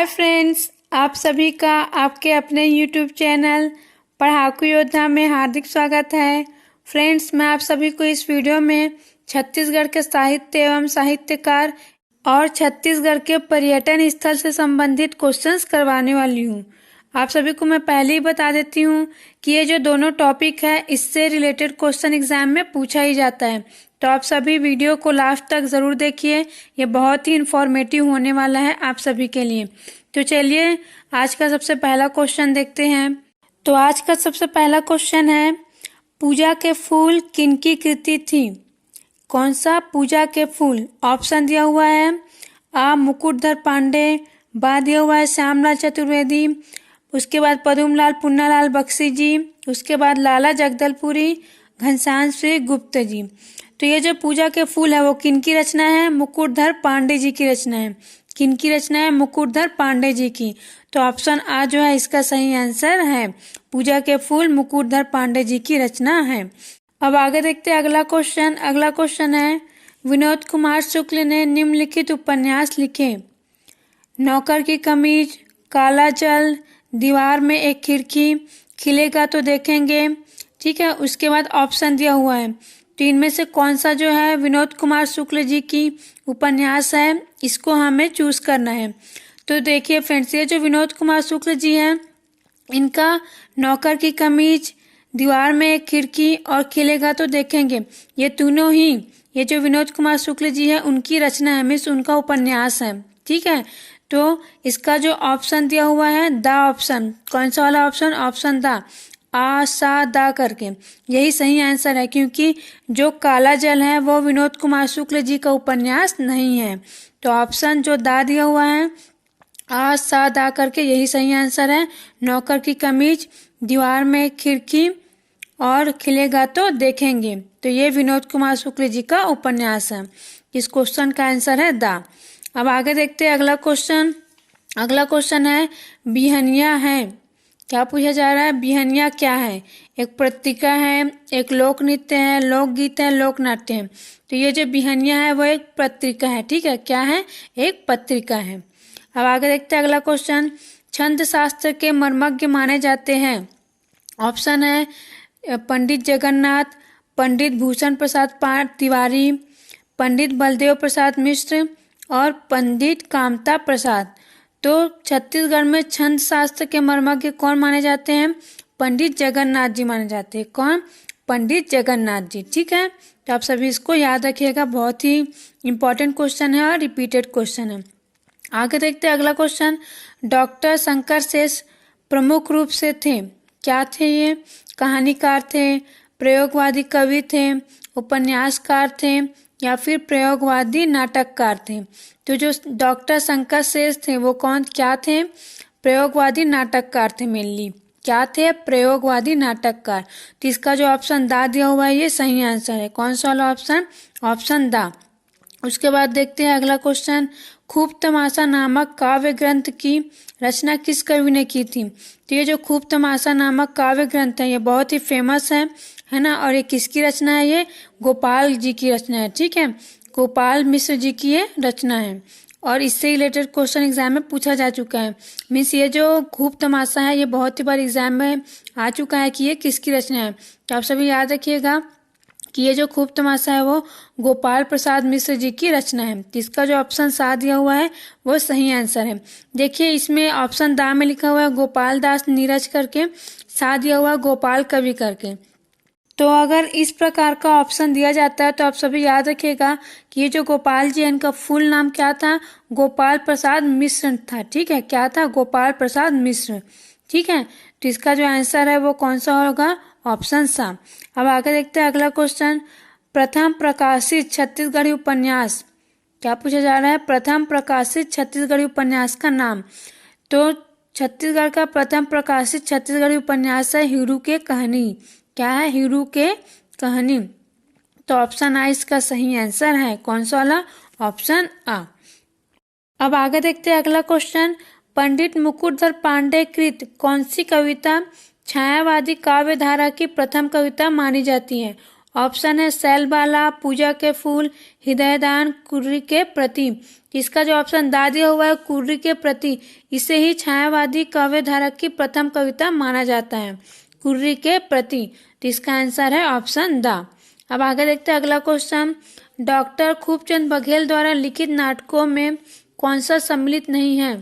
Hi friends, आप सभी का आपके अपने यूट्यूब चैनल पढ़ाकू योद्धा में हार्दिक स्वागत है। फ्रेंड्स, मैं आप सभी को इस वीडियो में छत्तीसगढ़ के साहित्य एवं साहित्यकार और छत्तीसगढ़ के पर्यटन स्थल से संबंधित क्वेश्चंस करवाने वाली हूँ। आप सभी को मैं पहले ही बता देती हूँ कि ये जो दोनों टॉपिक है इससे रिलेटेड क्वेश्चन एग्जाम में पूछा ही जाता है, तो आप सभी वीडियो को लास्ट तक ज़रूर देखिए। ये बहुत ही इंफॉर्मेटिव होने वाला है आप सभी के लिए। तो चलिए आज का सबसे पहला क्वेश्चन देखते हैं। तो आज का सबसे पहला क्वेश्चन है, पूजा के फूल किनकी कृति थी? कौन सा पूजा के फूल? ऑप्शन दिया हुआ है आ मुकुटधर पांडे, बा दिया हुआ है श्यामलाल चतुर्वेदी, उसके बाद पदुमलाल पुन्नालाल बख्शी जी, उसके बाद लाला जगदलपुरी, घनश्याम श्री गुप्त जी। तो ये जो पूजा के फूल है वो किनकी रचना है? मुकुटधर पांडे जी की रचना है। किनकी रचना है? मुकुटधर पांडे जी की। तो ऑप्शन आ जो है इसका सही आंसर है। पूजा के फूल मुकुटधर पांडे जी की रचना है। अब आगे देखते हैं अगला क्वेश्चन। अगला क्वेश्चन है, विनोद कुमार शुक्ल ने निम्नलिखित उपन्यास लिखे। नौकर की कमीज, काला जल, दीवार में एक खिड़की, खिलेगा तो देखेंगे। ठीक है, उसके बाद ऑप्शन दिया हुआ है। तो इनमें से कौन सा जो है विनोद कुमार शुक्ल जी की उपन्यास है, इसको हमें चूज करना है। तो देखिए फ्रेंड्स, ये जो विनोद कुमार शुक्ल जी हैं, इनका नौकर की कमीज, दीवार में एक खिड़की और खिलेगा तो देखेंगे, ये तीनों ही ये जो विनोद कुमार शुक्ल जी है उनकी रचना है, मीन्स उनका उपन्यास है। ठीक है, तो इसका जो ऑप्शन दिया हुआ है दा ऑप्शन, कौन सा वाला ऑप्शन? ऑप्शन दा, आ सा दा करके, यही सही आंसर है, क्योंकि जो काला जल है वो विनोद कुमार शुक्ल जी का उपन्यास नहीं है। तो ऑप्शन जो दा दिया हुआ है आ सा दा करके, यही सही आंसर है। नौकर की कमीज, दीवार में खिड़की और खिलेगा तो देखेंगे, तो ये विनोद कुमार शुक्ल जी का उपन्यास है। इस क्वेश्चन का आंसर है दा। अब आगे देखते हैं अगला क्वेश्चन। अगला क्वेश्चन है, बिहनिया है। क्या पूछा जा रहा है? बिहनिया क्या है? एक पत्रिका है, एक लोक नृत्य है, लोकगीत है, लोक नाट्य है। तो ये जो बिहनिया है वो एक पत्रिका है। ठीक है, क्या है? एक पत्रिका है। अब आगे देखते हैं अगला क्वेश्चन। छंद शास्त्र के मर्मज्ञ माने जाते हैं। ऑप्शन है पंडित जगन्नाथ, पंडित भूषण प्रसाद तिवारी, पंडित बलदेव प्रसाद मिश्र और पंडित कामता प्रसाद। तो छत्तीसगढ़ में छंद शास्त्र के मर्मज्ञ कौन माने जाते हैं? पंडित जगन्नाथ जी माने जाते हैं। कौन? पंडित जगन्नाथ जी। ठीक है, तो आप सभी इसको याद रखिएगा, बहुत ही इंपॉर्टेंट क्वेश्चन है और रिपीटेड क्वेश्चन है। आगे देखते हैं अगला क्वेश्चन। डॉक्टर शंकर शेष प्रमुख रूप से थे। क्या थे ये? कहानीकार थे, प्रयोगवादी कवि थे, उपन्यासकार थे या फिर प्रयोगवादी नाटककार थे। तो जो डॉक्टर शंकर शेष थे वो क्या थे? प्रयोगवादी नाटककार थे मेनली। क्या थे? प्रयोगवादी नाटककार। तो इसका जो ऑप्शन दा दिया हुआ है ये सही आंसर है। कौन सा वाला ऑप्शन? ऑप्शन दा। उसके बाद देखते हैं अगला क्वेश्चन। खूब तमाशा नामक काव्य ग्रंथ की रचना किस कवि ने की थी? तो ये जो खूब तमाशा नामक काव्य ग्रंथ है ये बहुत ही फेमस है ना, और ये किसकी रचना है? ये गोपाल जी की रचना है। ठीक है, गोपाल मिश्र जी की ये रचना है और इससे रिलेटेड क्वेश्चन एग्जाम में पूछा जा चुका है। मीन्स ये जो खूब तमाशा है ये बहुत ही बार एग्जाम में आ चुका है कि ये किसकी रचना है। तो आप सभी याद रखिएगा कि ये जो खूब तमाशा है वो गोपाल प्रसाद मिश्र जी की रचना है। इसका जो ऑप्शन सा दिया हुआ है वो सही आंसर है। देखिए इसमें ऑप्शन दा में लिखा हुआ है गोपाल दास नीरज करके, सा दिया हुआ है गोपाल कवि करके। तो अगर इस प्रकार का ऑप्शन दिया जाता है तो आप सभी याद रखिएगा कि ये जो गोपाल जी है इनका फुल नाम क्या था? गोपाल प्रसाद मिश्र था। ठीक है, क्या था? गोपाल प्रसाद मिश्र। ठीक है, तो इसका जो आंसर है वो कौन सा होगा? ऑप्शन सा। अब आगे देखते हैं अगला क्वेश्चन। प्रथम प्रकाशित छत्तीसगढ़ी उपन्यास। क्या पूछा जा रहा है? प्रथम प्रकाशित छत्तीसगढ़ी उपन्यास का नाम। तो छत्तीसगढ़ का प्रथम प्रकाशित छत्तीसगढ़ी उपन्यास है हीरू के कहानी। क्या है? हीरू के कहानी। तो ऑप्शन आ इसका सही आंसर है। कौन सा वाला? ऑप्शन आ। अब आगे देखते हैं अगला क्वेश्चन। पंडित मुकुटधर पांडे कृत कौन सी कविता छायावादी काव्य धारा की प्रथम कविता मानी जाती है? ऑप्शन है सैलबाला, पूजा के फूल, हृदयदान, कुर्री के प्रति। इसका जो ऑप्शन दा दिया हुआ है कुर्री के प्रति, इसे ही छायावादी काव्य धारा की प्रथम कविता माना जाता है, कुर्री के प्रति। तो इसका आंसर है ऑप्शन दा। अब आगे देखते हैं अगला क्वेश्चन। डॉक्टर खूबचंद बघेल द्वारा लिखित नाटकों में कौन सा सम्मिलित नहीं है?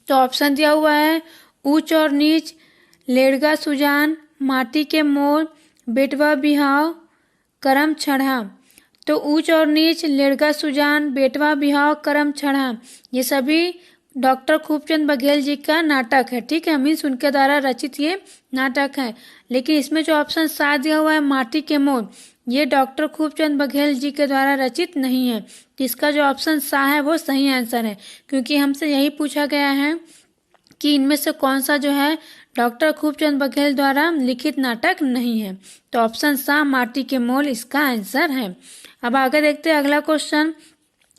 तो ऑप्शन दिया हुआ है ऊंच और नीच, लेड़गा सुजान, माटी के मोर, बेटवा बिहाव, करम छड़ा। तो ऊंच और नीच, लेड़गा सुजान, बेटवा बिहाव, करम छड़ा, ये सभी डॉक्टर खूबचंद बघेल जी का नाटक है। ठीक है, मीन्स उनके द्वारा रचित ये नाटक है। लेकिन इसमें जो ऑप्शन 7 दिया हुआ है माटी के मोर, ये डॉक्टर खूबचंद बघेल जी के द्वारा रचित नहीं है। इसका जो ऑप्शन 7 है वो सही आंसर है, क्योंकि हमसे यही पूछा गया है कि इनमें से कौन सा जो है डॉक्टर खूबचंद बघेल द्वारा लिखित नाटक नहीं है। तो ऑप्शन 7 माटी के मोल इसका आंसर है। अब आगे देखते हैं अगला क्वेश्चन।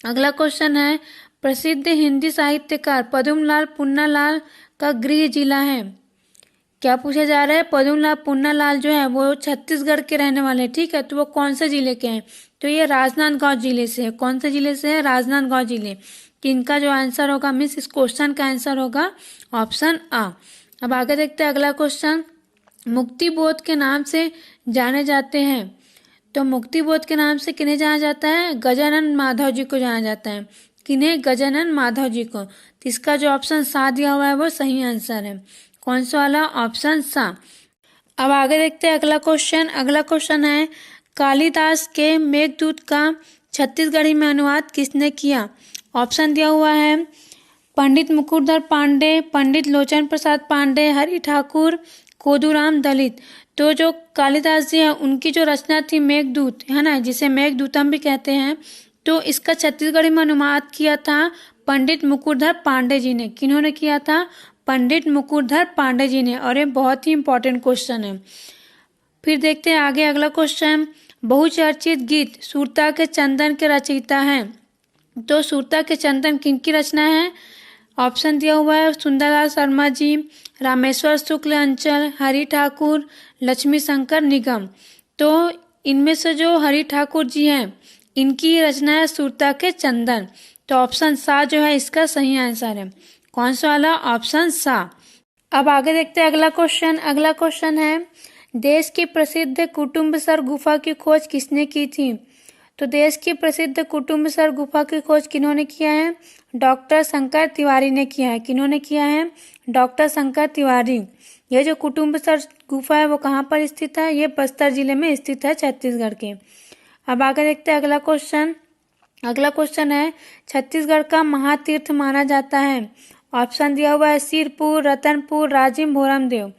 अगला क्वेश्चन है प्रसिद्ध हिंदी साहित्यकार पद्मलाल पुन्नालाल का गृह जिला है। क्या पूछा जा रहा है? पद्मलाल पुन्नालाल जो है वो छत्तीसगढ़ के रहने वाले, ठीक है, तो वो कौन से जिले के हैं? तो ये राजनांदगांव जिले से है। कौन से जिले से है? राजनांदगांव जिले। कि इनका जो आंसर होगा, मीन्स इस क्वेश्चन का आंसर होगा ऑप्शन आ। अब आगे देखते हैं अगला क्वेश्चन। मुक्ति बोध के नाम से जाने जाते हैं। तो मुक्ति बोध के नाम से किन्हें जाना जाता है? गजानन माधव जी को जाना जाता है। किन्हें? गजानन माधव जी को। तो इसका जो ऑप्शन 7 दिया हुआ है वो सही आंसर है। कौन सा वाला? ऑप्शन 7। अब आगे देखते हैं अगला क्वेश्चन। अगला क्वेश्चन है कालिदास के मेघदूत का छत्तीसगढ़ी में अनुवाद किसने किया? ऑप्शन दिया हुआ है पंडित मुकुरधर पांडे, पंडित लोचन प्रसाद पांडे, हरि ठाकुर, कोदूराम दलित। तो जो कालिदास जी हैं उनकी जो रचना थी मेघदूत, है ना, जिसे मेघदूतम भी कहते हैं, तो इसका छत्तीसगढ़ी में अनुवाद किया था पंडित मुकुरधर पांडे जी ने। किन्होंने किया था? पंडित मुकुरधर पांडे जी ने। और ये बहुत ही इंपॉर्टेंट क्वेश्चन है। फिर देखते हैं आगे अगला क्वेश्चन। बहुचर्चित गीत सुरता के चंदन के रचयिता हैं। तो सुरता के चंदन किनकी रचना है? ऑप्शन दिया हुआ है सुंदरलाल शर्मा जी, रामेश्वर शुक्ल अंचल, हरि ठाकुर, लक्ष्मी शंकर निगम। तो इनमें से जो हरि ठाकुर जी हैं इनकी रचना है सुरता के चंदन। तो ऑप्शन 7 जो है इसका सही आंसर है। कौन सा वाला? ऑप्शन 7। अब आगे देखते हैं अगला क्वेश्चन। अगला क्वेश्चन है देश की प्रसिद्ध कुटुम्बसर गुफा की खोज किसने की थी? तो देश की प्रसिद्ध कुटुम्बसर गुफा की खोज किन्होंने किया है? डॉक्टर शंकर तिवारी ने किया है। किन्होंने किया है? डॉक्टर शंकर तिवारी। यह जो कुटुम्बसर गुफा है वो कहाँ पर स्थित है? ये बस्तर जिले में स्थित है, छत्तीसगढ़ के। अब आगे देखते हैं अगला क्वेश्चन। अगला क्वेश्चन है छत्तीसगढ़ का महातीर्थ माना जाता है। ऑप्शन दिया हुआ है सिरपुर, रतनपुर, राजिम, भोरमदेव।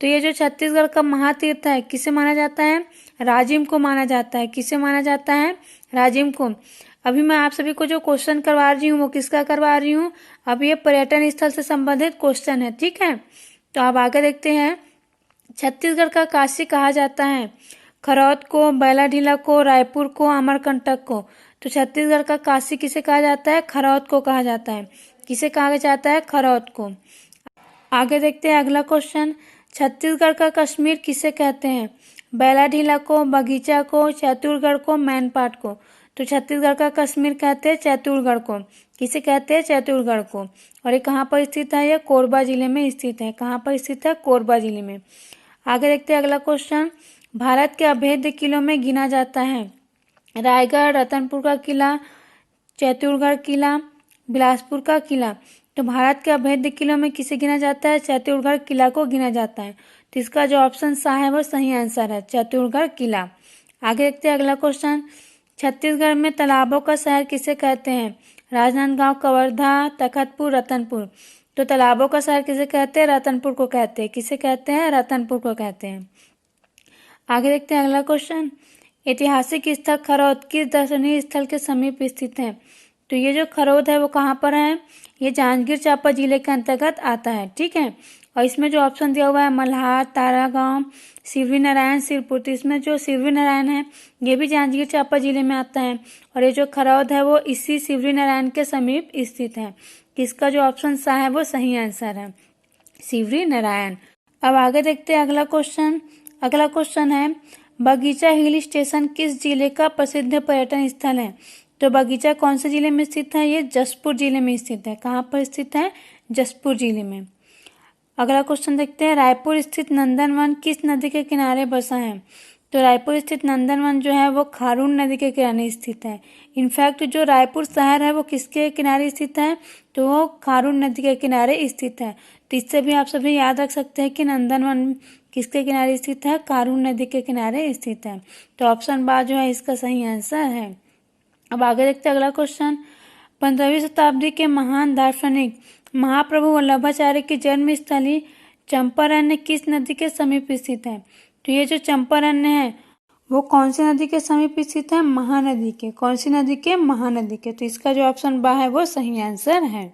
तो ये जो छत्तीसगढ़ का महातीर्थ है किसे माना जाता है? राजिम को माना जाता है। किसे माना जाता है? राजिम को। अभी मैं आप सभी को जो क्वेश्चन करवा रही हूँ वो किसका करवा रही हूँ? अब ये पर्यटन स्थल से संबंधित क्वेश्चन है, ठीक है। तो अब आगे देखते हैं। छत्तीसगढ़ का काशी कहा जाता है खरौद को, बैलाढीला को, रायपुर को, अमरकंटक को। तो छत्तीसगढ़ का काशी किसे कहा जाता है? खरौद को कहा जाता है। किसे कहा जाता है? खरौद को। आगे देखते हैं अगला क्वेश्चन। छत्तीसगढ़ का कश्मीर किसे कहते हैं? बैलाढीला को, बगीचा को, चैतुरगढ़ को, मैनपाट को। तो छत्तीसगढ़ का कश्मीर कहते हैं चैतुरगढ़ को। किसे कहते हैं? चैतुरगढ़ को। और ये कहाँ पर स्थित है? ये कोरबा जिले में स्थित है। कहाँ पर स्थित है? कोरबा जिले में। आगे देखते हैं अगला क्वेश्चन। भारत के अभेद्य किलों में गिना जाता है रायगढ़, रतनपुर का किला, चैतुरगढ़ किला, बिलासपुर का किला। तो भारत के अभेद्य किलों में किसे गिना जाता है? चैतुरगढ़ किला को गिना जाता है। तो इसका जो ऑप्शन 7 है वो सही आंसर है, चैतुरगढ़ किला। आगे देखते हैं अगला क्वेश्चन। छत्तीसगढ़ में तालाबों का शहर किसे कहते हैं? राजनांदगांव, कवर्धा, तखतपुर, रतनपुर। तो तालाबों का शहर किसे कहते हैं? रतनपुर को कहते हैं। किसे कहते हैं? रतनपुर को कहते हैं। आगे देखते हैं अगला क्वेश्चन। ऐतिहासिक स्थल खरौद किस दर्शनीय स्थल के समीप स्थित है? तो ये जो खरौद है वो कहाँ पर है? ये जांजगीर चांपा जिले के अंतर्गत आता है, ठीक है। और इसमें जो ऑप्शन दिया हुआ है मल्हार, तारागांव, सिवरी नारायण, सिरपुर। तो इसमें जो सिवरी नारायण है ये भी जांजगीर चांपा जिले में आता है। और ये जो खरौद है वो इसी सिवरी नारायण के समीप स्थित है। इसका जो ऑप्शन 7 है वो सही आंसर है, सिवरी नारायण। अब आगे देखते हैं अगला क्वेश्चन। अगला क्वेश्चन है बगीचा हिल स्टेशन किस जिले का प्रसिद्ध पर्यटन स्थल है? तो बगीचा कौन से जिले में स्थित है? ये जसपुर जिले में स्थित है। कहाँ पर स्थित है? जसपुर जिले में। अगला क्वेश्चन देखते हैं, रायपुर स्थित नंदनवन किस नदी के किनारे बसा है? तो रायपुर स्थित नंदनवन जो है वो खारून नदी के किनारे स्थित है। इनफैक्ट जो रायपुर शहर है वो किसके किनारे स्थित है? तो वो खारून नदी के किनारे स्थित है। तो इससे भी आप सभी याद रख सकते हैं कि नंदनवन किसके किनारे स्थित है? खारून नदी के किनारे स्थित है। तो ऑप्शन बा जो है इसका सही आंसर है। अब आगे देखते हैं अगला क्वेश्चन, 15वीं शताब्दी के महान दार्शनिक महाप्रभु वल्लभाचार्य की जन्म स्थली चंपारण्य किस नदी के समीप स्थित है? तो ये जो चंपारण्य है वो कौन सी नदी के समीप स्थित है? महानदी के। कौन सी नदी के? महानदी के। तो इसका जो ऑप्शन बा है वो सही आंसर है।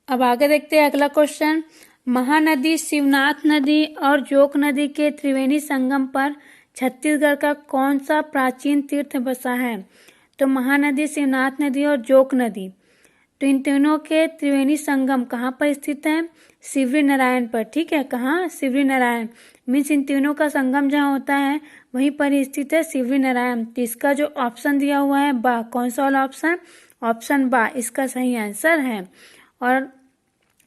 अब आगे देखते हैं अगला क्वेश्चन, महानदी, शिवनाथ नदी और जोक नदी के त्रिवेणी संगम पर छत्तीसगढ़ का कौन सा प्राचीन तीर्थ बसा है? तो महानदी, शिवनाथ नदी और जोक नदी, तो इन तीनों के त्रिवेणी संगम कहाँ पर स्थित है? शिवरी नारायण पर। ठीक है, कहाँ? शिवरी नारायण मीन्स इन तीनों का संगम जहाँ होता है वहीं पर स्थित है शिवरी नारायण। तो इसका जो ऑप्शन दिया हुआ है बा, कौन सा वाला ऑप्शन? ऑप्शन बा इसका सही आंसर है। और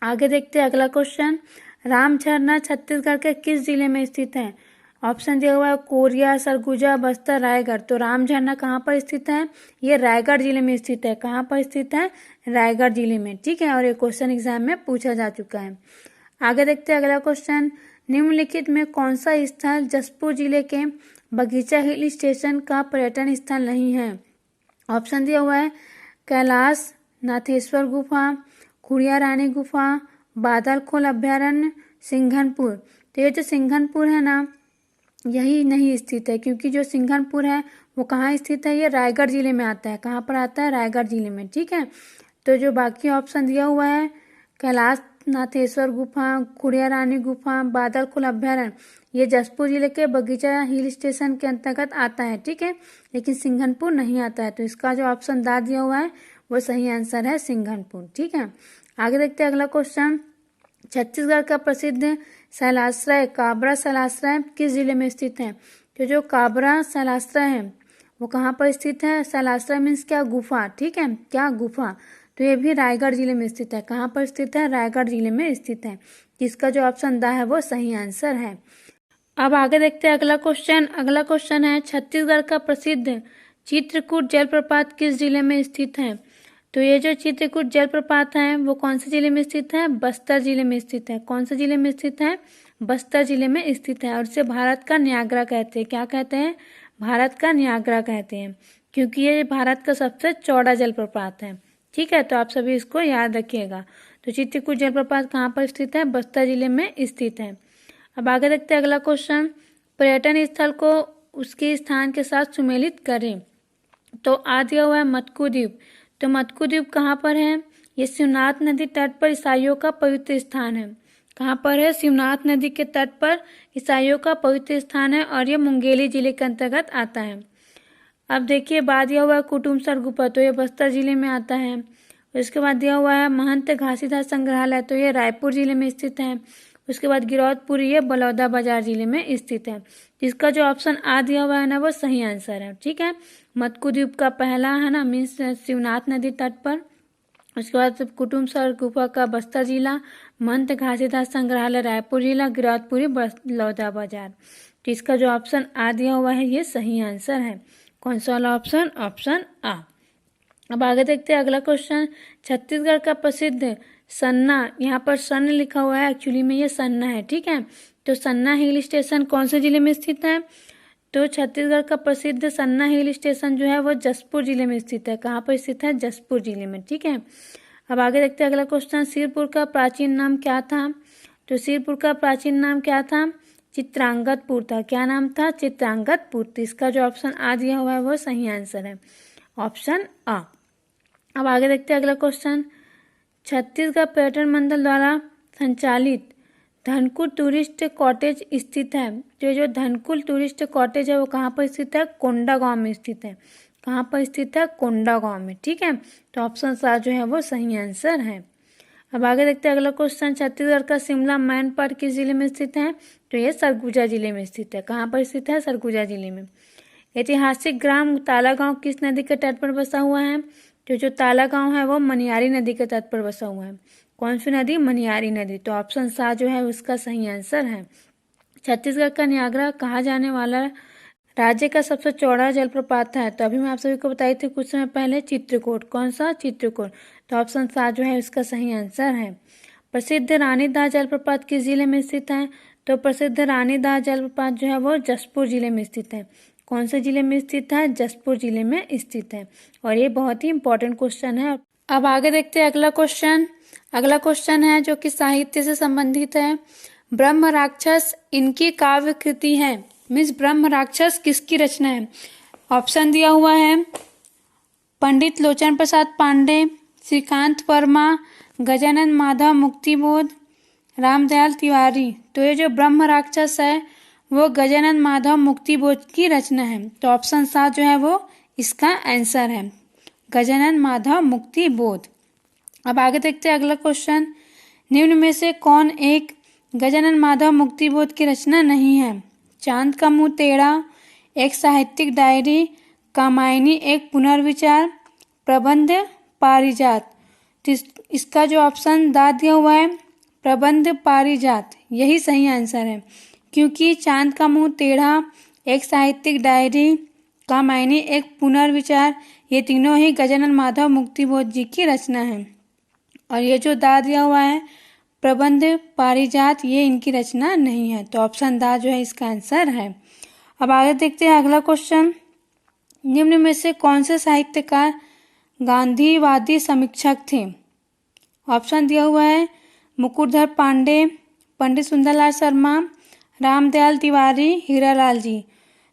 आगे देखते हैं अगला क्वेश्चन, राम झरना छत्तीसगढ़ के किस जिले में स्थित है? ऑप्शन दिया हुआ है कोरिया, सरगुजा, बस्तर, रायगढ़। तो राम झरना कहाँ पर स्थित है? ये रायगढ़ जिले में स्थित है। कहाँ पर स्थित है? रायगढ़ जिले में। ठीक है, और ये क्वेश्चन एग्जाम में पूछा जा चुका है। आगे देखते हैं अगला क्वेश्चन, निम्नलिखित में कौन सा स्थल जसपुर जिले के बगीचा हिल स्टेशन का पर्यटन स्थल नहीं है? ऑप्शन दिया हुआ है कैलाश नाथेश्वर गुफा, खुड़िया रानी गुफा, बादलखोल अभ्यारण्य, सिंघनपुर। तो ये जो सिंघनपुर है ना यही नहीं स्थित है, क्योंकि जो सिंघनपुर है वो कहाँ स्थित है? ये रायगढ़ जिले में आता है। कहाँ पर आता है? रायगढ़ जिले में। ठीक है, तो जो बाकी ऑप्शन दिया हुआ है कैलाश नाथेश्वर गुफा, खुड़िया रानी गुफा, बादलखोल अभ्यारण्य, ये जसपुर जिले के बगीचा हिल स्टेशन के अंतर्गत आता है। ठीक है, लेकिन सिंघनपुर नहीं आता है। तो इसका जो ऑप्शन दा दिया हुआ है वो सही आंसर है सिंघनपुर। ठीक है, आगे देखते हैं अगला क्वेश्चन, छत्तीसगढ़ का प्रसिद्ध शैलाश्रय काबरा शैलाश्रय किस जिले में स्थित है? तो जो काबरा शैलाश्रय है वो कहाँ पर स्थित है? शैलाश्रय मीन्स क्या? गुफा। ठीक है, क्या? गुफा। तो ये भी रायगढ़ जिले में स्थित है। कहाँ पर स्थित है? रायगढ़ जिले में स्थित है। इसका जो ऑप्शन दा है वो सही आंसर है। अब आगे देखते हैं अगला क्वेश्चन। अगला क्वेश्चन है, छत्तीसगढ़ का प्रसिद्ध चित्रकूट जलप्रपात किस जिले में स्थित है? तो ये जो चित्रकूट जलप्रपात है वो कौन से जिले में स्थित है? बस्तर जिले में स्थित है। कौन से जिले में स्थित है? बस्तर जिले में स्थित है। और इसे भारत का न्यागरा कहते हैं। क्या कहते हैं? भारत का न्यागरा कहते हैं, क्योंकि ये भारत का सबसे चौड़ा जलप्रपात है। ठीक है, तो आप सभी इसको याद रखिएगा। तो चित्रकूट जलप्रपात कहाँ पर स्थित है? बस्तर जिले में स्थित है। अब आगे देखते हैं अगला क्वेश्चन, पर्यटन स्थल को उसके स्थान के साथ सुमेलित करें। तो आ दिया हुआ है मटकू द्वीप। तो मटकू द्वीप कहाँ पर है? ये शिवनाथ नदी तट पर ईसाइयों का पवित्र स्थान है। कहाँ पर है? शिवनाथ नदी के तट पर ईसाइयों का पवित्र स्थान है और ये मुंगेली जिले के अंतर्गत आता है। अब देखिए बाद दिया हुआ है कुटुमसर गुफा, तो ये बस्तर जिले में आता है। उसके बाद दिया हुआ है महंत घासीदास संग्रहालय, तो ये रायपुर जिले में स्थित है। उसके बाद गिरौदपुरी ये बलौदाबाजार जिले में स्थित है। इसका जो ऑप्शन आ दिया हुआ है ना वो सही आंसर है। ठीक है, मटकू द्वीप का पहला है ना मीन्स शिवनाथ नदी तट पर। उसके बाद कुटुमसर गुफा का बस्तर जिला, महंत घासीदास संग्रहालय रायपुर जिला, गिरौदपुरी बलौदाबाजार। तो इसका जो ऑप्शन आ दिया हुआ है ये सही आंसर है। कौन सा वाला ऑप्शन? ऑप्शन आ। अब आगे देखते हैं अगला क्वेश्चन, छत्तीसगढ़ का प्रसिद्ध सन्ना, यहाँ पर सन्न लिखा हुआ है, एक्चुअली में ये सन्ना है। ठीक है, तो सन्ना हिल स्टेशन कौन से जिले में स्थित है? तो छत्तीसगढ़ का प्रसिद्ध सन्ना हिल स्टेशन जो है वो जसपुर जिले में स्थित है। कहाँ पर स्थित है? जसपुर जिले में। ठीक है, अब आगे देखते हैं अगला क्वेश्चन, सिरपुर का प्राचीन नाम क्या था? तो सिरपुर का प्राचीन नाम क्या था? चित्रांगतपुर था। क्या नाम था? चित्रांगतपुर। तो इसका जो ऑप्शन आ दिया हुआ है वो सही आंसर है, ऑप्शन आ। अब आगे देखते हैं अगला क्वेश्चन, छत्तीसगढ़ पर्यटन मंडल द्वारा संचालित धनकुल टूरिस्ट कॉटेज स्थित है। जो धनकुल टूरिस्ट कॉटेज है वो कहाँ पर स्थित है? कोंडागांव में स्थित है। कहाँ पर स्थित है? कोंडागांव में। ठीक है, तो ऑप्शन सा जो है वो सही आंसर है। अब आगे देखते हैं अगला क्वेश्चन। छत्तीसगढ़ का शिमला मैनपाट किस जिले में स्थित है? तो ये सरगुजा जिले में स्थित है। कहाँ पर स्थित है? सरगुजा जिले में। ऐतिहासिक ग्राम ताला गांव किस नदी के तट पर बसा हुआ है? तो जो ताला गांव है वो मनियारी नदी के तट पर बसा हुआ है। कौन सी नदी? मनियारी नदी। तो ऑप्शन 7 जो है उसका सही आंसर है। छत्तीसगढ़ का न्यागरा कहा जाने वाला राज्य का सबसे चौड़ा जलप्रपात है? तो अभी मैं आप सभी को बताई थी कुछ समय पहले, चित्रकूट। कौन सा? चित्रकूट। तो ऑप्शन 7 जो है उसका सही आंसर है। प्रसिद्ध रानीदाह जलप्रपात किस जिले में स्थित है? तो प्रसिद्ध रानीदाह जलप्रपात जो है वो जशपुर जिले में स्थित है। कौन से जिले में स्थित है? जशपुर जिले में स्थित है। और ये बहुत ही इंपॉर्टेंट क्वेश्चन है। अब आगे देखते हैं अगला क्वेश्चन। अगला क्वेश्चन है जो कि साहित्य से संबंधित है। ब्रह्म राक्षस इनकी काव्य कृति है। मीन्स ब्रह्म राक्षस किसकी रचना है? ऑप्शन दिया हुआ है पंडित लोचन प्रसाद पांडे, श्रीकांत वर्मा, गजानन माधव मुक्तिबोध, रामदयाल तिवारी। तो ये जो ब्रह्म राक्षस है वो गजानन माधव मुक्तिबोध की रचना है। तो ऑप्शन 7 जो है वो इसका आंसर है, गजानन माधव मुक्तिबोध। अब आगे देखते हैं अगला क्वेश्चन। निम्न में से कौन एक गजानन माधव मुक्तिबोध की रचना नहीं है? चांद का मुंह टेढ़ा, एक साहित्यिक डायरी, कामायनी एक पुनर्विचार, प्रबंध पारिजात। तो इसका जो ऑप्शन दा दिया हुआ है प्रबंध पारिजात, यही सही आंसर है। क्योंकि चांद का मुंह टेढ़ा, एक साहित्यिक डायरी, कामायनी एक पुनर्विचार, ये तीनों ही गजानन माधव मुक्तिबोध जी की रचना है। और ये जो दा दिया हुआ है प्रबंध पारिजात, ये इनकी रचना नहीं है। तो ऑप्शन दा जो है इसका आंसर है। अब आगे देखते हैं अगला क्वेश्चन। निम्न में से कौन से साहित्यकार गांधीवादी समीक्षक थे? ऑप्शन दिया हुआ है मुकुटधर पांडे, पंडित सुंदरलाल शर्मा, रामदयाल तिवारी, हीरालाल जी।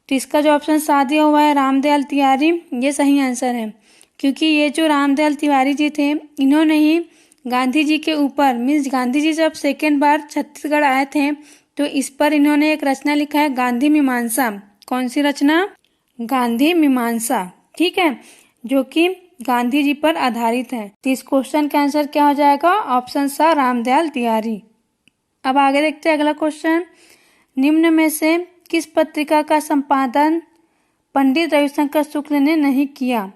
तो इसका जो ऑप्शन 7 दिया हुआ है रामदयाल तिवारी, ये सही आंसर है। क्योंकि ये जो रामदयाल तिवारी जी थे इन्होंने ही गांधी जी के ऊपर, मीन्स गांधी जी जब सेकेंड बार छत्तीसगढ़ आए थे तो इस पर इन्होंने एक रचना लिखा है गांधी मीमांसा। कौन सी रचना? गांधी मीमांसा, ठीक है, जो कि गांधी जी पर आधारित है। तो इस क्वेश्चन का आंसर क्या हो जाएगा? ऑप्शन 7 रामदयाल तिवारी। अब आगे देखते हैं अगला क्वेश्चन। निम्न में से किस पत्रिका का संपादन पंडित रविशंकर शुक्ल ने नहीं किया?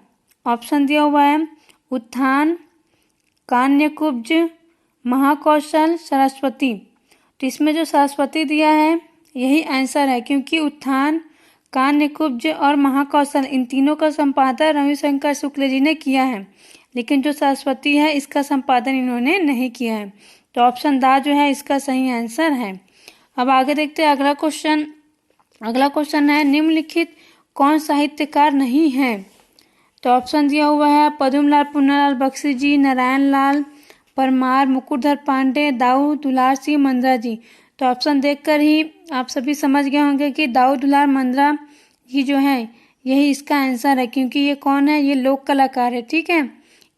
ऑप्शन दिया हुआ है उत्थान, कान्यकुब्ज, महाकौशल, सरस्वती। तो इसमें जो सरस्वती दिया है यही आंसर है। क्योंकि उत्थान, कान्यकुब्ज और महाकौशल इन तीनों का संपादन रविशंकर शुक्ल जी ने किया है, लेकिन जो सरस्वती है इसका संपादन इन्होंने नहीं किया है। तो ऑप्शन दा जो है इसका सही आंसर है। अब आगे देखते हैं अगला क्वेश्चन। अगला क्वेश्चन है निम्नलिखित कौन साहित्यकार नहीं है? तो ऑप्शन दिया हुआ है पद्मलाल पुन्नालाल बख्शी जी, नारायण लाल परमार, मुकुटधर पांडे, दाऊ दुलार सिंह मंद्रा जी। तो ऑप्शन देखकर ही आप सभी समझ गए होंगे कि दाऊ दुलार मंद्रा जी जो है यही इसका आंसर है। क्योंकि ये कौन है? ये लोक कलाकार है, ठीक है,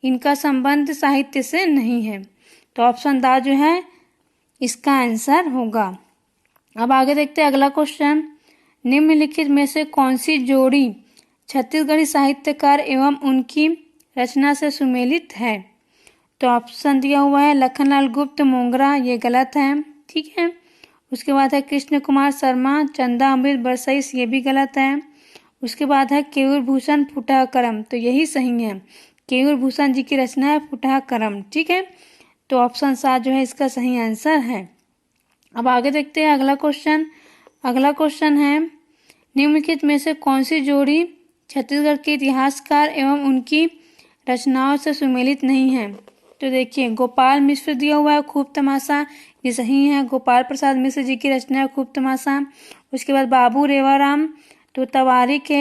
इनका संबंध साहित्य से नहीं है। तो ऑप्शन दा जो है इसका आंसर होगा। अब आगे देखते हैं अगला क्वेश्चन। निम्नलिखित में से कौन सी जोड़ी छत्तीसगढ़ी साहित्यकार एवं उनकी रचना से सुमेलित है? तो ऑप्शन दिया हुआ है लखनलाल गुप्त मोंगरा, ये गलत है, ठीक है। उसके बाद है कृष्ण कुमार शर्मा, चंदा अमृत बरसईस, ये भी गलत है। उसके बाद है केयूर भूषण फुटह करम, तो यही सही है, केयूर भूषण जी की रचना है फुटह करम, ठीक है। तो ऑप्शन 7 जो है इसका सही आंसर है। अब आगे देखते हैं अगला क्वेश्चन। अगला क्वेश्चन है निम्नलिखित में से कौन सी जोड़ी छत्तीसगढ़ के इतिहासकार एवं उनकी रचनाओं से सुमेलित नहीं है? तो देखिए गोपाल मिश्र दिया हुआ है खूब तमाशा, ये सही है, गोपाल प्रसाद मिश्र जी की रचना है खूब तमाशा। उसके बाद बाबू रेवाराम तो तवारी के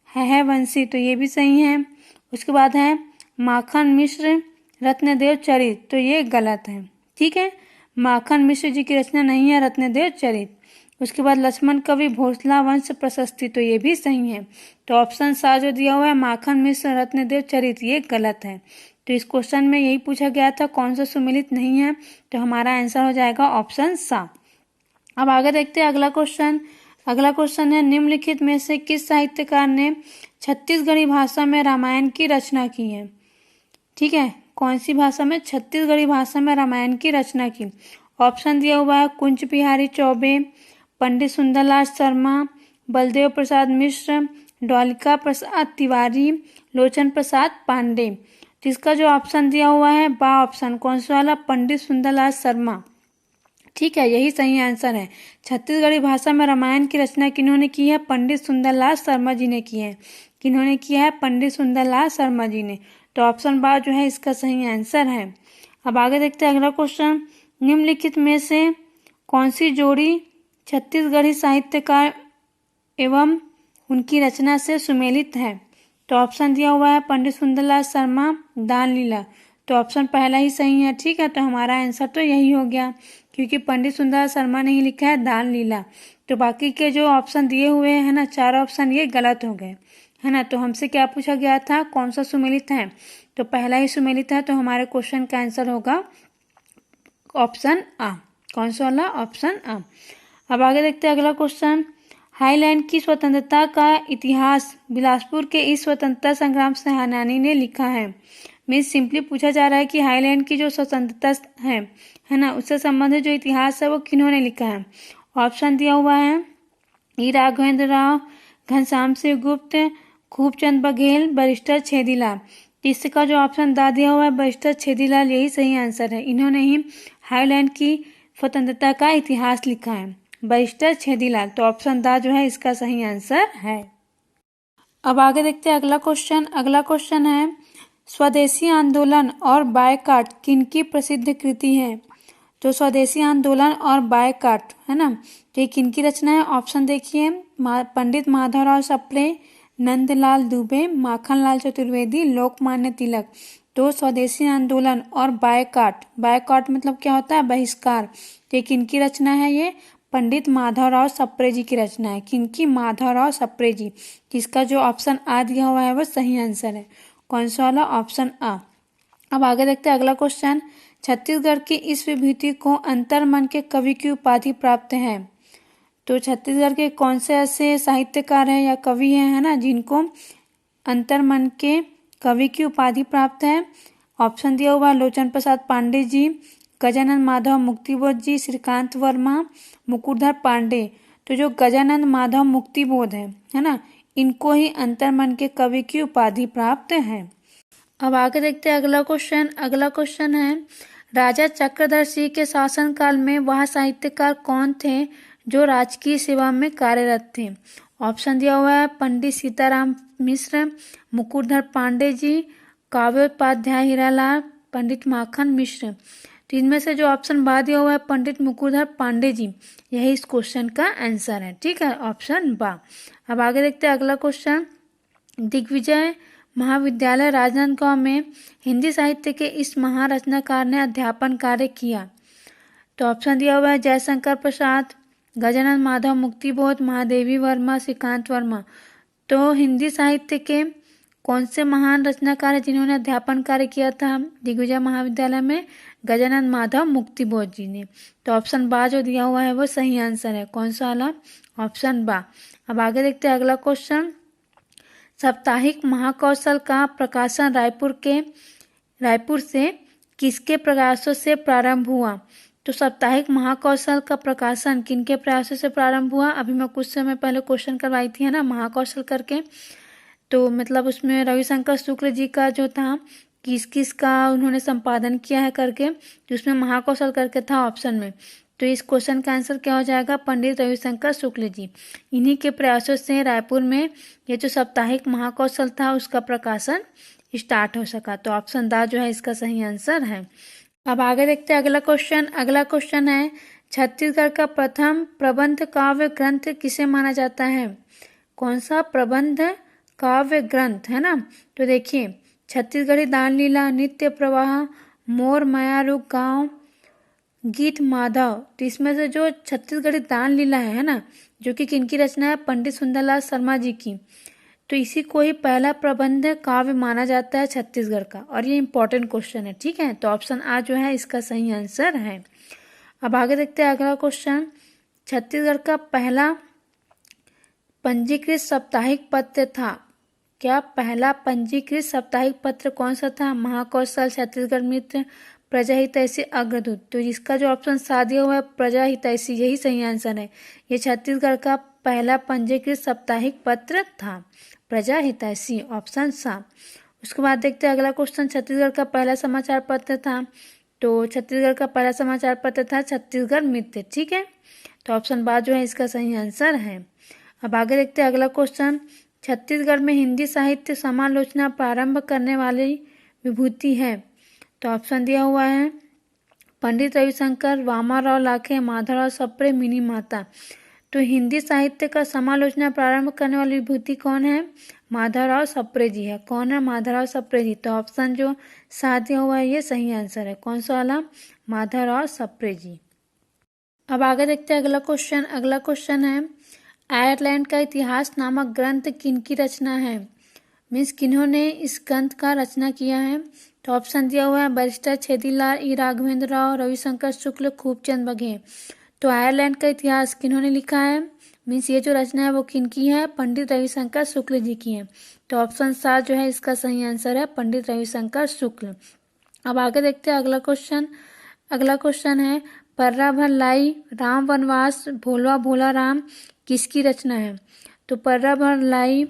है वंशी, तो ये भी सही है। उसके बाद है माखन मिश्र रत्नदेव चरित, तो ये गलत है, ठीक है, माखन मिश्र जी की रचना नहीं है रत्नदेव चरित। उसके बाद लक्ष्मण कवि भोसला वंश प्रशस्ति, तो ये भी सही है। तो ऑप्शन 7 जो दिया हुआ है माखन मिश्र रत्नदेव चरित, ये गलत है। तो इस क्वेश्चन में यही पूछा गया था कौन सा सुमेलित नहीं है, तो हमारा आंसर हो जाएगा ऑप्शन 7। अब आगे देखते हैं अगला क्वेश्चन। अगला क्वेश्चन है निम्नलिखित में से किस साहित्यकार ने छत्तीसगढ़ी भाषा में रामायण की रचना की है? ठीक है, कौन सी भाषा में? छत्तीसगढ़ी भाषा में रामायण की रचना की। ऑप्शन दिया हुआ है कुंज बिहारी चौबे, पंडित सुंदरलाल शर्मा, बलदेव प्रसाद मिश्र, द्वारिका प्रसाद तिवारी, लोचन प्रसाद पांडे। तो इसका जो ऑप्शन दिया हुआ है बा ऑप्शन, कौन सा वाला? पंडित सुंदरलाल शर्मा। ठीक है, यही सही आंसर है। छत्तीसगढ़ी भाषा में रामायण की रचना किन्होंने की है? पंडित सुंदरलाल शर्मा जी ने की है। किन्होंने किया है? पंडित सुंदरलाल शर्मा जी ने। तो ऑप्शन बा जो है इसका सही आंसर है। अब आगे देखते हैं अगला क्वेश्चन। निम्नलिखित में से कौन सी जोड़ी छत्तीसगढ़ी साहित्यकार एवं उनकी रचना से सुमेलित है? तो ऑप्शन दिया हुआ है पंडित सुंदरलाल शर्मा, दान लीला। तो ऑप्शन पहला ही सही है। ठीक है, तो हमारा आंसर तो यही हो गया, क्योंकि पंडित सुंदरलाल शर्मा ने ही लिखा है दान लीला। तो बाकी के जो ऑप्शन दिए हुए हैं ना, 4 ऑप्शन ये गलत हो गए, है ना। तो हमसे क्या पूछा गया था? कौन सा सुमेलित है? तो पहला ही सुमेलित है, तो हमारे क्वेश्चन का आंसर होगा ऑप्शन आ। कौन सा वाला? ऑप्शन आ। अब आगे देखते हैं अगला क्वेश्चन। हाईलैंड की स्वतंत्रता का इतिहास बिलासपुर के इस स्वतंत्रता संग्राम सेनानी ने लिखा है। मीन्स सिंपली पूछा जा रहा है कि हाईलैंड की जो स्वतंत्रता है ना, उससे संबंधित जो इतिहास है वो किन्होंने लिखा है? ऑप्शन दिया हुआ है ई राघवेंद्र राव, घनश्याम सिंह गुप्त, खूबचंद बघेल, बैरिस्टर छेदीलाल। इसका जो ऑप्शन दा दिया हुआ है बैरिस्टर छेदीलाल, यही सही आंसर है। इन्होंने ही हाईलैंड की स्वतंत्रता का इतिहास लिखा है, बैरिस्टर छेदीलाल। तो ऑप्शन दा जो है इसका सही आंसर है। अब आगे देखते हैं अगला क्वेश्चन। अगला क्वेश्चन है स्वदेशी आंदोलन और बायकाट किनकी प्रसिद्ध कृति है? तो स्वदेशी आंदोलन और बायकाट, है ना, तो ये किनकी रचना है? ऑप्शन देखिए, पंडित माधवराव सप्रे, नंदलाल दुबे, माखनलाल चतुर्वेदी, लोकमान्य तिलक। तो स्वदेशी आंदोलन और बायकाट, बायकाट मतलब क्या होता है? बहिष्कार। तो ये किनकी रचना है? ये पंडित माधवराव सप्रे जी की रचना है। किनकी? माधवराव सप्रे जी। जिसका जो ऑप्शन आ दिया हुआ है वो सही आंसर है। कौन सा वाला? ऑप्शन आ। अब आगे देखते हैं अगला क्वेश्चन। छत्तीसगढ़ की इस विभूति को अंतर्मन के कवि की उपाधि प्राप्त है। तो छत्तीसगढ़ के कौन से ऐसे साहित्यकार हैं या कवि हैं, है ना, जिनको अंतर्मन के कवि की उपाधि प्राप्त है? ऑप्शन दिया हुआ लोचन प्रसाद पांडे जी, गजानन माधव मुक्तिबोध जी, श्रीकांत वर्मा, मुकुटधर पांडे। तो जो गजानन माधव मुक्तिबोध है ना, इनको ही अंतर्मन के कवि की उपाधि प्राप्त है। अब आगे देखते हैं अगला क्वेश्चन। अगला क्वेश्चन है राजा चक्रधर सिंह के शासनकाल में वह साहित्यकार कौन थे जो राजकीय सेवा में कार्यरत थे? ऑप्शन दिया हुआ है पंडित सीताराम मिश्र, मुकुटधर पांडे जी, काव्योपाध्याय हीरालाल, पंडित माखन मिश्र। तो इनमें से जो ऑप्शन बा दिया हुआ है पंडित मुकुटधर पांडे जी, यही इस क्वेश्चन का आंसर है। ठीक है, ऑप्शन बा। अब आगे देखते हैं अगला क्वेश्चन। दिग्विजय महाविद्यालय राजनांदगांव में हिंदी साहित्य के इस महान रचनाकार ने अध्यापन कार्य किया। तो ऑप्शन दिया हुआ है जयशंकर प्रसाद, गजानन माधव मुक्तिबोध, महादेवी वर्मा, श्रीकांत वर्मा। तो हिंदी साहित्य के कौन से महान रचनाकार हैं जिन्होंने अध्यापन कार्य किया था दिग्विजय महाविद्यालय में? गजानन माधव मुक्तिबोध जी ने। तो ऑप्शन बा जो दिया हुआ है वो सही आंसर है। कौन सा वाला? ऑप्शन बा। अब आगे देखते हैं अगला क्वेश्चन। साप्ताहिक महाकौशल का प्रकाशन रायपुर से किसके प्रयासों से प्रारंभ हुआ? तो साप्ताहिक महाकौशल का प्रकाशन किनके प्रयासों से प्रारंभ हुआ? अभी मैं कुछ समय पहले क्वेश्चन करवाई थी, है ना, महाकौशल करके। तो मतलब उसमें रविशंकर शुक्ल जी का जो था किस का उन्होंने संपादन किया है करके, तो उसमें महाकौशल करके था ऑप्शन में। तो इस क्वेश्चन का आंसर क्या हो जाएगा? पंडित रविशंकर शुक्ल जी। इन्हीं के प्रयासों से रायपुर में ये जो साप्ताहिक महाकौशल था उसका प्रकाशन स्टार्ट हो सका। तो ऑप्शन दा जो है इसका सही आंसर है। अब आगे देखते हैं अगला क्वेश्चन। अगला क्वेश्चन है छत्तीसगढ़ का प्रथम प्रबंध काव्य ग्रंथ किसे माना जाता है? कौन सा प्रबंध काव्य ग्रंथ, है ना? तो देखिए छत्तीसगढ़ी दान लीला, नित्य प्रवाह, मोर माया रुक गाँव, गीत माधव। तो इसमें से जो छत्तीसगढ़ी दान लीला है ना, जो कि किनकी रचना है? पंडित सुंदरलाल शर्मा जी की। तो इसी को ही पहला प्रबंध काव्य माना जाता है छत्तीसगढ़ का, और ये इंपॉर्टेंट क्वेश्चन है। ठीक है, तो ऑप्शन आ जो है इसका सही आंसर है। अब आगे देखते हैं अगला क्वेश्चन। छत्तीसगढ़ का पहला पंजीकृत साप्ताहिक पत्र था, क्या पहला पंजीकृत साप्ताहिक पत्र कौन सा था? महाकौशल, छत्तीसगढ़ मित्र, प्रजा हितैषी, अग्रदूत। तो इसका जो ऑप्शन सा दिया हुआ है प्रजा हितैषी, यही सही आंसर है। ये छत्तीसगढ़ का पहला पंजीकृत साप्ताहिक पत्र था, प्रजा हितैषी, ऑप्शन सा। उसके बाद देखते हैं अगला क्वेश्चन। छत्तीसगढ़ का पहला समाचार पत्र था, तो छत्तीसगढ़ का पहला समाचार पत्र था छत्तीसगढ़ मित्र, ठीक है। तो ऑप्शन बा जो है इसका सही आंसर है। अब आगे देखते हैं अगला क्वेश्चन। छत्तीसगढ़ में हिंदी साहित्य समालोचना प्रारंभ करने वाली विभूति है। तो ऑप्शन दिया हुआ है पंडित रविशंकर, वामाराव लाखे, माधवराव सप्रे, मिनी माता। तो हिंदी साहित्य का समालोचना प्रारंभ करने वाली विभूति कौन है? माधवराव सप्रे जी है। कौन है? माधवराव सप्रे जी। तो ऑप्शन जो साथ दिया हुआ है ये सही आंसर है। कौन सा वाला? माधवराव सप्रे जी। अब आगे देखते हैं अगला क्वेश्चन। अगला क्वेश्चन है आयरलैंड का इतिहास नामक ग्रंथ किनकी रचना है? मीन्स किन्होंने इस ग्रंथ का रचना किया है? तो ऑप्शन दिया हुआ है बैरिस्टर छेदीलाल, ई राघवेंद्र राव, रविशंकर शुक्ल, खूबचंद बघेल। तो आयरलैंड का इतिहास किन्होंने लिखा है? मीन्स ये जो रचना है वो किनकी है? पंडित रविशंकर शुक्ल जी की है। तो ऑप्शन 7 जो है इसका सही आंसर है, पंडित रविशंकर शुक्ल। अब आगे देखते हैं अगला क्वेश्चन। अगला क्वेश्चन है पर्रा भर लाई, राम वनवास, भोलवा भोला राम किसकी रचना है? तो पर्रा भर लाई,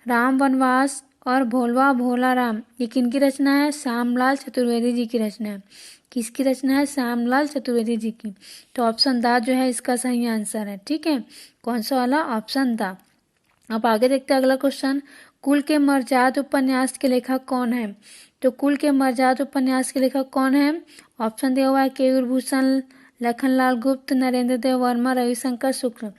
राम वनवास और भोलवा भोला राम ये किनकी रचना है? श्यामलाल चतुर्वेदी जी की रचना है। किसकी रचना है? श्यामलाल चतुर्वेदी जी की। तो ऑप्शन दा जो है इसका सही आंसर है, ठीक है। कौन सा वाला? ऑप्शन दा। अब आगे देखते हैं अगला क्वेश्चन। कुल के मर्याद उपन्यास के लेखक कौन है? तो कुल के मर्याद उपन्यास के लेखक कौन है? ऑप्शन दिया हुआ है केयूर भूषण, लखनलाल गुप्त, नरेंद्र देव वर्मा, रविशंकर शुक्ल।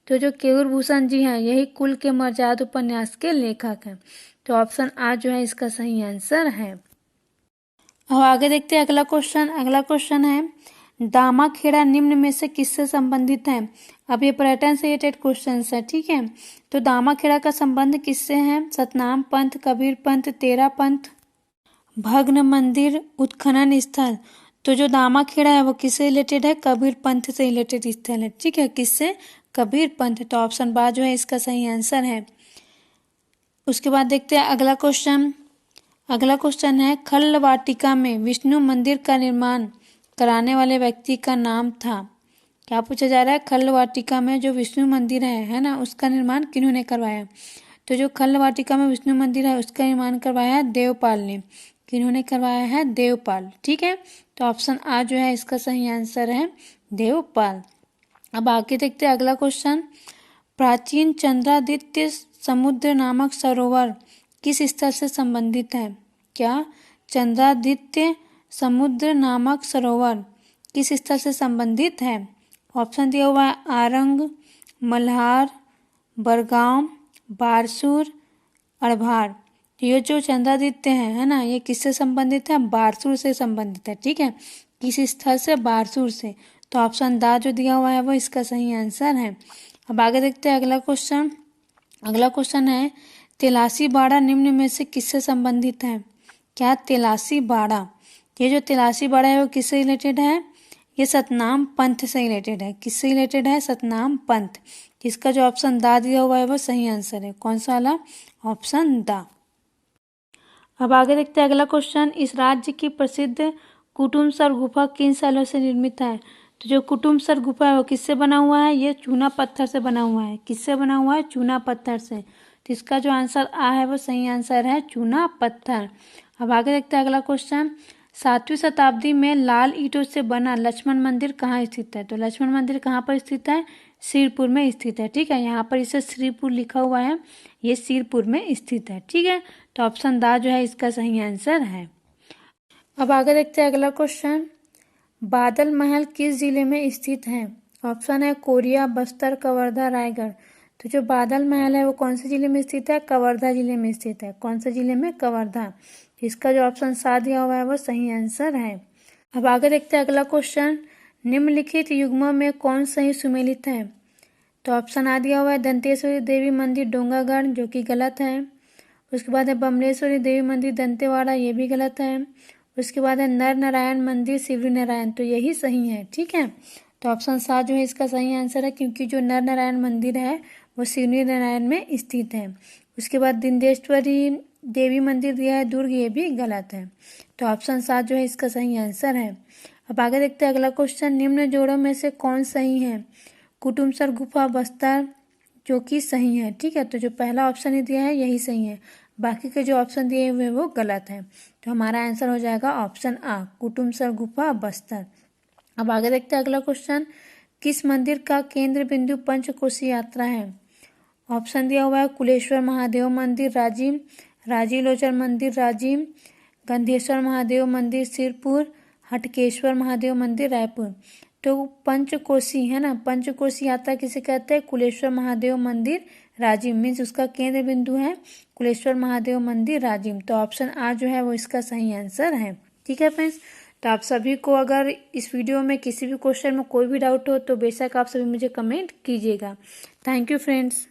तो जो केयूर भूषण जी हैं यही कुल के मर्याद उपन्यास के लेखक हैं। तो ऑप्शन आ जो है इसका सही आंसर है। अब आगे देखते हैं अगला क्वेश्चन। अगला क्वेश्चन है दामाखेड़ा निम्न में से किससे संबंधित है? अब ये पर्यटन से रिलेटेड क्वेश्चन है, ठीक है। तो दामाखेड़ा का संबंध किससे है? सतनाम पंथ, कबीर पंथ, तेरा पंथ, भग्न मंदिर, उत्खनन स्थल। तो जो दामाखेड़ा है वो किससे रिलेटेड है? कबीर पंथ से रिलेटेड स्थल है, ठीक है। किससे? कबीर पंथ। तो ऑप्शन बा जो है इसका सही आंसर है। उसके बाद देखते हैं अगला क्वेश्चन। अगला क्वेश्चन है खल्ल वाटिका में विष्णु मंदिर का निर्माण कराने वाले व्यक्ति का नाम था। क्या पूछा जा रहा है? खल्ल वाटिका में जो विष्णु मंदिर है ना, उसका निर्माण किन्होंने करवाया? तो जो खल्ल वाटिका में विष्णु मंदिर है उसका निर्माण करवाया है देवपाल ने। किन्होंने करवाया है? देवपाल, ठीक है। तो ऑप्शन आ जो है इसका सही आंसर है, देवपाल। अब आगे देखते हैं अगला क्वेश्चन। प्राचीन चंद्रादित्य समुद्र नामक सरोवर किस स्थल से संबंधित है? क्या चंद्रादित्य समुद्र नामक सरोवर किस स्थल से संबंधित है? ऑप्शन दिया हुआ है आरंग, मल्हार, बरगाम, बारसूर, अड़भार। ये जो चंद्रादित्य है ना, ये किससे संबंधित है? बारसूर से संबंधित है, ठीक है। किस स्थल से? बारसूर से। तो ऑप्शन दा जो दिया हुआ है वो इसका सही आंसर है। अब आगे देखते हैं अगला क्वेश्चन। अगला क्वेश्चन है तेलासी बाड़ा निम्न में से किससे संबंधित है? क्या तेलासी बाड़ा? ये जो तेलासी बाड़ा है वो किससे रिलेटेड है? ये सतनाम पंथ से रिलेटेड है। किससे रिलेटेड है? सतनाम पंथ। इसका जो ऑप्शन दा दिया हुआ है वो सही आंसर है। कौन सा वाला? ऑप्शन दा। अब आगे देखते हैं अगला क्वेश्चन। इस राज्य की प्रसिद्ध कुटुमसर गुफा किन शैलों से निर्मित है? तो जो कुटुमसर गुफा है वो किससे बना हुआ है? ये चूना पत्थर से बना हुआ है। किससे बना हुआ है? चूना पत्थर से। तो इसका जो आंसर आ है वो सही आंसर है, चूना पत्थर। अब आगे देखते हैं अगला क्वेश्चन। 7वीं शताब्दी में लाल ईंटों से बना लक्ष्मण मंदिर कहाँ स्थित है? तो लक्ष्मण मंदिर कहाँ पर स्थित है? सिरपुर में स्थित है, ठीक है। यहाँ पर इसे श्रीपुर लिखा हुआ है, ये सिरपुर में स्थित है, ठीक है। तो ऑप्शन दा जो है इसका सही आंसर है। अब आगे देखते हैं अगला क्वेश्चन। बादल महल किस जिले में स्थित है? ऑप्शन है कोरिया, बस्तर, कवर्धा, रायगढ़। तो जो बादल महल है वो कौन से जिले में स्थित है? कवर्धा जिले में स्थित है। कौन से जिले में? कवर्धा। इसका जो ऑप्शन सा दिया हुआ है वो सही आंसर है। अब आगे देखते हैं अगला क्वेश्चन। निम्नलिखित युग्मों में कौन सही सुमेलित है? तो ऑप्शन आ दिया हुआ है दंतेश्वरी देवी मंदिर डोंगागढ़, जो कि गलत है। उसके बाद है बमलेश्वरी देवी मंदिर दंतेवाड़ा, ये भी गलत है। उसके बाद है नर नारायण मंदिर सिवरी नारायण, तो यही सही है, ठीक है। तो ऑप्शन 7 जो है इसका सही आंसर है, क्योंकि जो नर नारायण मंदिर है वो सिवरी नारायण में स्थित है। उसके बाद दिंदेश्वरी देवी मंदिर दिया है दुर्ग, ये भी गलत है। तो ऑप्शन 7 जो है इसका सही आंसर है। अब आगे देखते हैं अगला क्वेश्चन, निम्न जोड़ों में से कौन सही है? कुटुमसर गुफा बस्तर जो कि सही है। ठीक है, तो जो पहला ऑप्शन ही दिया है यही सही है, बाकी के जो ऑप्शन दिए हुए वो गलत है। तो हमारा आंसर हो जाएगा ऑप्शन आ, कुटुमसर गुफा बस्तर। अब आगे देखते हैं अगला क्वेश्चन, किस मंदिर का केंद्र बिंदु पंचकोशी यात्रा है? ऑप्शन दिया हुआ है कुलेश्वर महादेव मंदिर राजिम, राजीलोचन मंदिर राजिम, गंधेश्वर महादेव मंदिर सिरपुर, हटकेश्वर महादेव मंदिर रायपुर। तो पंचकोशी है ना, पंचकोशी यात्रा किसे कहते हैं? कुलेश्वर महादेव मंदिर राजिम, मीन्स उसका केंद्र बिंदु है कुलेश्वर महादेव मंदिर राजिम। तो ऑप्शन आ जो है वो इसका सही आंसर है। ठीक है फ्रेंड्स, तो आप सभी को अगर इस वीडियो में किसी भी क्वेश्चन में कोई भी डाउट हो तो बेशक आप सभी मुझे कमेंट कीजिएगा। Thank you friends.